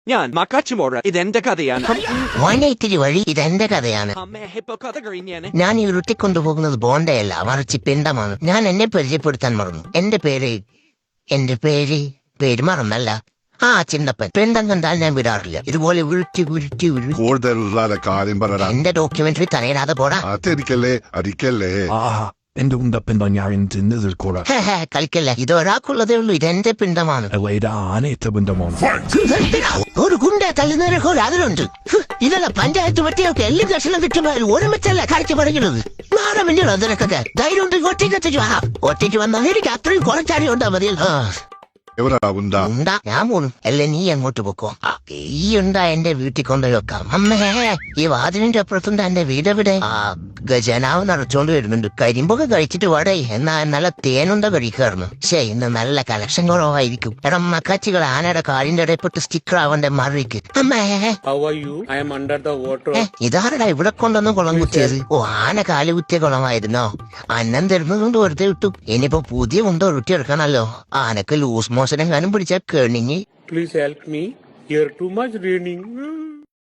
ഞാൻ മക്കാച്ചുമോറ ഇതെന്റെ കഥയാണ്. ഇത്തിരി വഴി ഇതെന്റെ കഥയാണ്. ഇപ്പൊ കഥ കഴിഞ്ഞാണ്. ഞാൻ ഈ ഉരുട്ടിക്കൊണ്ടുപോകുന്നത് ബോണ്ടയല്ല, മറിച്ച് പിണ്ടമാണ്. ഞാൻ എന്നെ പരിചയപ്പെടുത്താൻ മറന്നു. എന്റെ പേര് മറന്നല്ല. ചിന്നപ്പൻ. പിണ്ടം കണ്ടാൽ ഞാൻ വിടാറില്ല. ഇതുപോലെ ഉരുട്ടി എന്റെ ഡോക്യുമെന്ററി തനയിടാതെ പോടാ. എന്റെ ഉണ്ടപ്പൻ ഞാൻ തിന്നതിൽ കൂടെ കളിക്കല്ല. ഇത് ഒരാൾക്കുള്ളതേ ഉള്ളൂ. ഇതെന്റെ പിണ്ടമാണ്. ആനയത്തെ ബന്ധമാണ്. ഒരു ഗുണ്ട തള്ളുന്നവരൊക്കെ അതിലുണ്ട്. ഇതല്ല പഞ്ചായത്ത് പറ്റിയൊക്കെ എല്ലാം ദർശനം കിട്ടുമ്പോൾ ഒരുമിച്ചല്ല കാഴ്ച പറയുന്നത്. മാറമില്ലല്ലോ അതിനൊക്കെ. ധൈര്യം ഉണ്ട്. ഒറ്റയ്ക്ക് വന്നാൽ എനിക്ക് അത്രയും കുറച്ചാടി ഉണ്ടാ മതിയല്ലോ. ഞാൻ പോണു. അല്ല നീ അങ്ങോട്ട് പൊക്കോ. ഈ ഉണ്ടാ എന്റെ വീട്ടിൽ കൊണ്ടുപോയി വെക്കാം. അമ്മേ, ഈ വാതിലിന്റെ അപ്പുറത്തുണ്ട് എന്റെ വീടെവിടെ? ഗജനാവ് നിറച്ചോണ്ട് വരുന്നുണ്ട്. കരിമ്പൊക്കെ കഴിച്ചിട്ട് വാടേ. നല്ല തേനുണ്ട കഴിക്കാറുന്നു. ഇന്ന് നല്ല കളക്ഷൻ കുറവായിരിക്കും. എടാ മക്കാച്ചികൾ ആനയുടെ കാലിന്റെ ഇടയിൽപ്പെട്ട് സ്റ്റിക്കർ ആവന്റെ മറിക്ക്. അമ്മേ, ഇതാരടാ ഇവിടെ കൊണ്ടൊന്നും കുളം കുത്തിയത്? ആന കാല് കുത്തിയ കുളമായിരുന്നോ? അന്നം തരുന്നതുകൊണ്ട് വെറുതെ വിട്ടു. ഇനിയിപ്പോ പുതിയ കൊണ്ടോ റൊട്ടി എടുക്കണല്ലോ. ആനക്ക് ലൂസ് മോശനം കാനും പിടിച്ചാൽ കേണിഞ്ഞ്. Please help me. Here too much raining.